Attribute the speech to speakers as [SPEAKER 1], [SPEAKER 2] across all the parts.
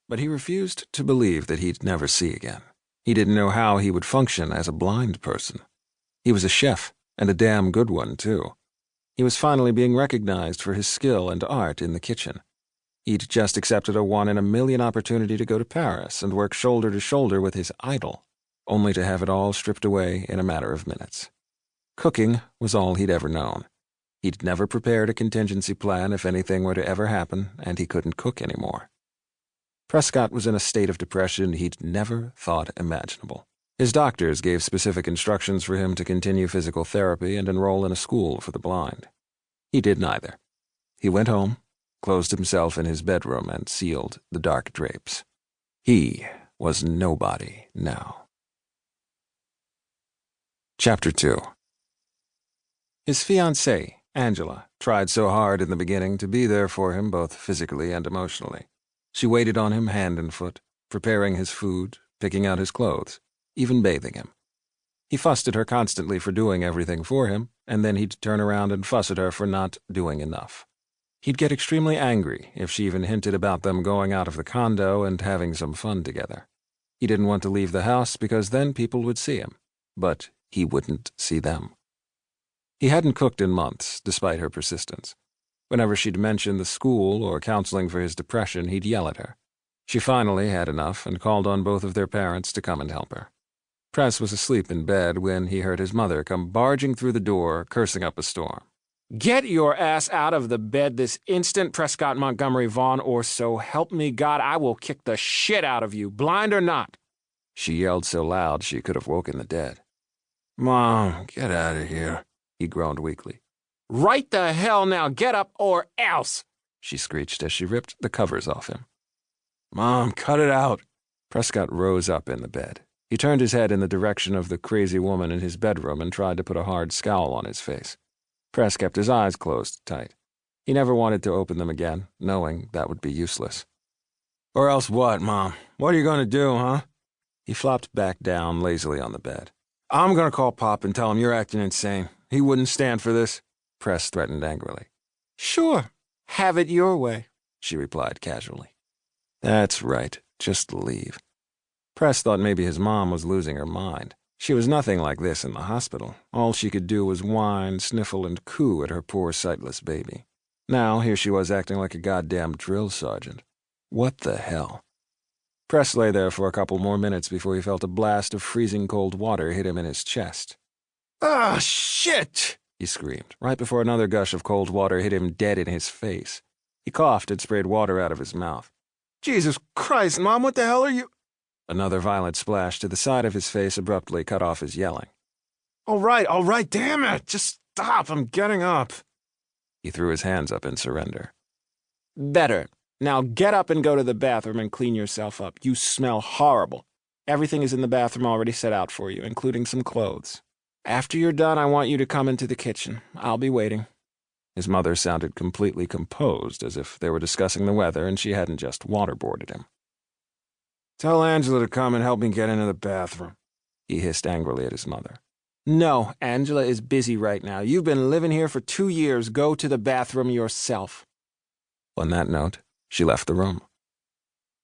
[SPEAKER 1] but he refused to believe that he'd never see again. He didn't know how he would function as a blind person. He was a chef, and a damn good one, too. He was finally being recognized for his skill and art in the kitchen. He'd just accepted a one-in-a-million opportunity to go to Paris and work shoulder to shoulder with his idol, only to have it all stripped away in a matter of minutes. Cooking was all he'd ever known. He'd never prepared a contingency plan if anything were to ever happen, and he couldn't cook anymore. Prescott was in a state of depression he'd never thought imaginable. His doctors gave specific instructions for him to continue physical therapy and enroll in a school for the blind. He did neither. He went home, closed himself in his bedroom, and sealed the dark drapes. He was nobody now. Chapter 2. His fiancée, Angela, tried so hard in the beginning to be there for him both physically and emotionally. She waited on him hand and foot, preparing his food, picking out his clothes, even bathing him. He fussed at her constantly for doing everything for him, and then he'd turn around and fuss at her for not doing enough. He'd get extremely angry if she even hinted about them going out of the condo and having some fun together. He didn't want to leave the house because then people would see him, but he wouldn't see them. He hadn't cooked in months, despite her persistence. Whenever she'd mention the school or counseling for his depression, he'd yell at her. She finally had enough and called on both of their parents to come and help her. Press was asleep in bed when he heard his mother come barging through the door, cursing up a storm.
[SPEAKER 2] "Get your ass out of the bed this instant, Prescott Montgomery Vaughan, or so help me God, I will kick the shit out of you, blind or not."
[SPEAKER 1] She yelled so loud she could have woken the dead.
[SPEAKER 3] "Mom, get out of here,"
[SPEAKER 1] he groaned weakly.
[SPEAKER 2] "Right the hell now, get up or else,"
[SPEAKER 1] she screeched as she ripped the covers off him.
[SPEAKER 3] "Mom, cut it out."
[SPEAKER 1] Prescott rose up in the bed. He turned his head in the direction of the crazy woman in his bedroom and tried to put a hard scowl on his face. Press kept his eyes closed tight. He never wanted to open them again, knowing that would be useless.
[SPEAKER 3] "Or else what, Mom? What are you going to do, huh?"
[SPEAKER 1] He flopped back down lazily on the bed.
[SPEAKER 3] "I'm going to call Pop and tell him you're acting insane. He wouldn't stand for this,"
[SPEAKER 1] Press threatened angrily.
[SPEAKER 2] "Sure, have it your way,"
[SPEAKER 1] she replied casually. That's right, just leave. Press thought maybe his mom was losing her mind. She was nothing like this in the hospital. All she could do was whine, sniffle, and coo at her poor sightless baby. Now here she was acting like a goddamn drill sergeant. What the hell? Press lay there for a couple more minutes before he felt a blast of freezing cold water hit him in his chest.
[SPEAKER 3] "Ah, shit!"
[SPEAKER 1] he screamed, right before another gush of cold water hit him dead in his face. He coughed and sprayed water out of his mouth.
[SPEAKER 3] "Jesus Christ, Mom, what the hell are you—"
[SPEAKER 1] Another violent splash to the side of his face abruptly cut off his yelling.
[SPEAKER 3] All right, damn it! Just stop, I'm getting up."
[SPEAKER 1] He threw his hands up in surrender.
[SPEAKER 2] "Better. Now get up and go to the bathroom and clean yourself up. You smell horrible. Everything is in the bathroom already set out for you, including some clothes. After you're done, I want you to come into the kitchen. I'll be waiting."
[SPEAKER 1] His mother sounded completely composed, as if they were discussing the weather and she hadn't just waterboarded him.
[SPEAKER 3] "Tell Angela to come and help me get into the bathroom,"
[SPEAKER 1] he hissed angrily at his mother.
[SPEAKER 2] "No, Angela is busy right now. You've been living here for 2 years. Go to the bathroom yourself."
[SPEAKER 1] On that note, she left the room.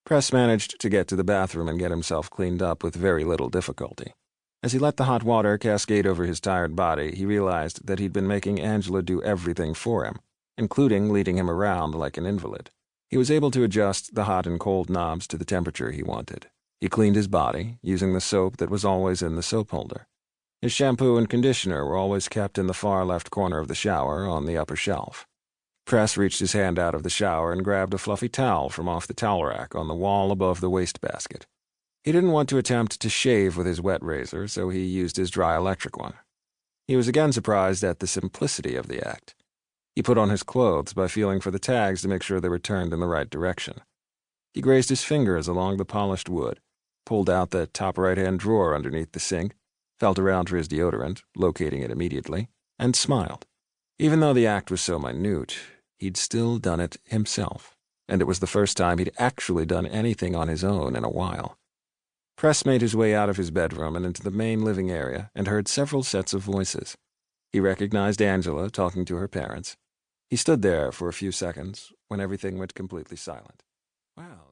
[SPEAKER 1] Press managed to get to the bathroom and get himself cleaned up with very little difficulty. As he let the hot water cascade over his tired body, he realized that he'd been making Angela do everything for him, including leading him around like an invalid. He was able to adjust the hot and cold knobs to the temperature he wanted. He cleaned his body, using the soap that was always in the soap holder. His shampoo and conditioner were always kept in the far left corner of the shower on the upper shelf. Press reached his hand out of the shower and grabbed a fluffy towel from off the towel rack on the wall above the wastebasket. He didn't want to attempt to shave with his wet razor, so he used his dry electric one. He was again surprised at the simplicity of the act. He put on his clothes by feeling for the tags to make sure they were turned in the right direction. He grazed his fingers along the polished wood, pulled out the top right-hand drawer underneath the sink, felt around for his deodorant, locating it immediately, and smiled. Even though the act was so minute, he'd still done it himself, and it was the first time he'd actually done anything on his own in a while. Press made his way out of his bedroom and into the main living area and heard several sets of voices. He recognized Angela talking to her parents. He stood there for a few seconds when everything went completely silent. Wow.